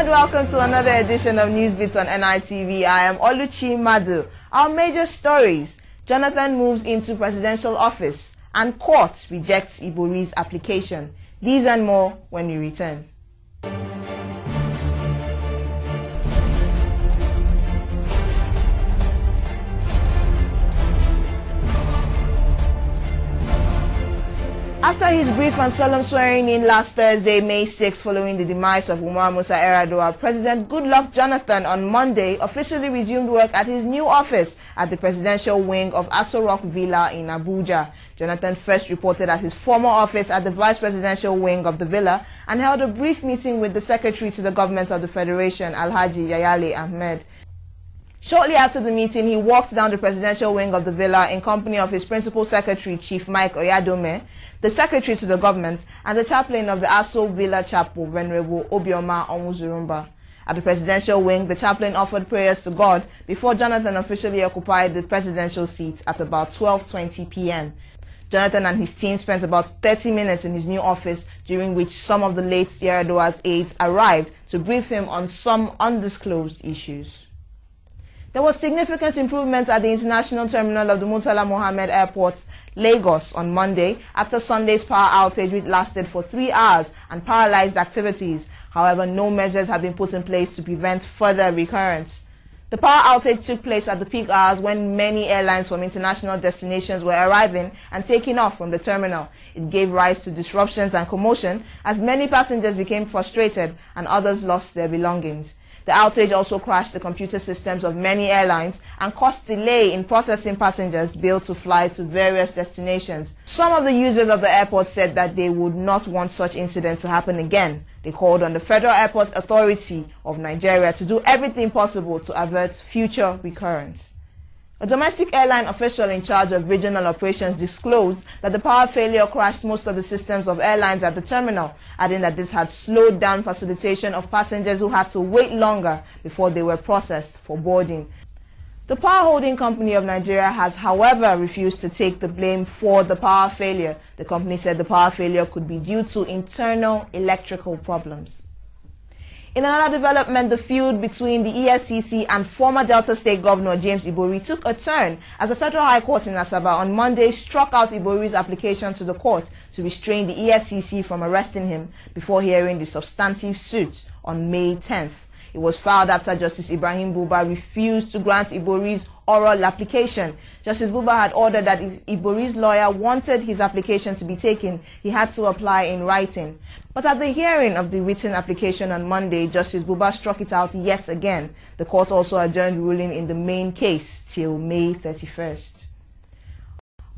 and welcome to another edition of Newsbeats on NITV. I am Oluchi Madu. Our major stories: Jonathan moves into presidential office and court rejects Ibori's application. These and more when we return. After his brief and solemn swearing-in last Thursday, May 6, following the demise of Umaru Musa Yar'Adua, President Goodluck Jonathan on Monday officially resumed work at his new office at the presidential wing of Aso Rock Villa in Abuja. Jonathan first reported at his former office at the vice presidential wing of the villa and held a brief meeting with the secretary to the government of the Federation, Alhaji Yayale Ahmed. Shortly after the meeting, he walked down the presidential wing of the villa in company of his principal secretary, Chief Mike Oyadome, the secretary to the government, and the chaplain of the Aso Villa Chapel, Venerable Obioma Onwuzurumba. At the presidential wing, the chaplain offered prayers to God before Jonathan officially occupied the presidential seat at about 12:20 p.m. Jonathan and his team spent about 30 minutes in his new office, during which some of the late Yar'Adua's aides arrived to brief him on some undisclosed issues. There was significant improvement at the international terminal of the Murtala Mohammed Airport, Lagos, on Monday after Sunday's power outage, which lasted for 3 hours and paralyzed activities. However, no measures have been put in place to prevent further recurrence. The power outage took place at the peak hours when many airlines from international destinations were arriving and taking off from the terminal. It gave rise to disruptions and commotion as many passengers became frustrated and others lost their belongings. The outage also crashed the computer systems of many airlines and caused delay in processing passengers billed to fly to various destinations. Some of the users of the airport said that they would not want such incidents to happen again. They called on the Federal Airport Authority of Nigeria to do everything possible to avert future recurrence. A domestic airline official in charge of regional operations disclosed that the power failure crashed most of the systems of airlines at the terminal, adding that this had slowed down facilitation of passengers who had to wait longer before they were processed for boarding. The Power Holding Company of Nigeria has, however, refused to take the blame for the power failure. The company said the power failure could be due to internal electrical problems. In another development, the feud between the EFCC and former Delta State Governor James Ibori took a turn as the Federal High Court in Asaba on Monday struck out Ibori's application to the court to restrain the EFCC from arresting him before hearing the substantive suit on May 10th. It was filed after Justice Ibrahim Buba refused to grant Ibori's oral application. Justice Buba had ordered that if Ibori's lawyer wanted his application to be taken, he had to apply in writing. But at the hearing of the written application on Monday, Justice Buba struck it out yet again. The court also adjourned ruling in the main case till May 31st.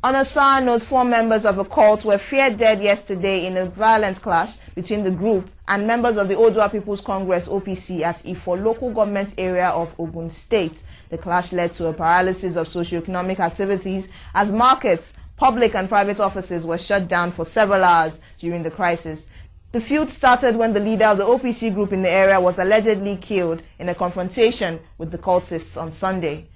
On a sour note, 4 members of a cult were feared dead yesterday in a violent clash between the group and members of the Odua People's Congress (OPC) at Ifo local government area of Ogun State. The clash led to a paralysis of socio-economic activities as markets, public and private offices were shut down for several hours during the crisis. The feud started when the leader of the OPC group in the area was allegedly killed in a confrontation with the cultists on Sunday.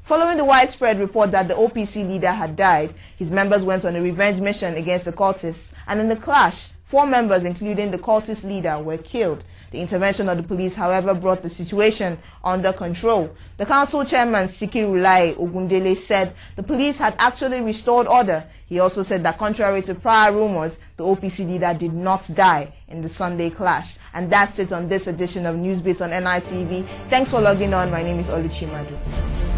Following the widespread report that the OPC leader had died, his members went on a revenge mission against the cultists, and in the clash, 4 members, including the cultist leader, were killed. The intervention of the police, however, brought the situation under control. The council chairman, Sikirulai Ogundele, said the police had actually restored order. He also said that contrary to prior rumors, the OPC leader did not die in the Sunday clash. And that's it on this edition of Newsbeats on NITV. Thanks for logging on. My name is Oluchi Madu.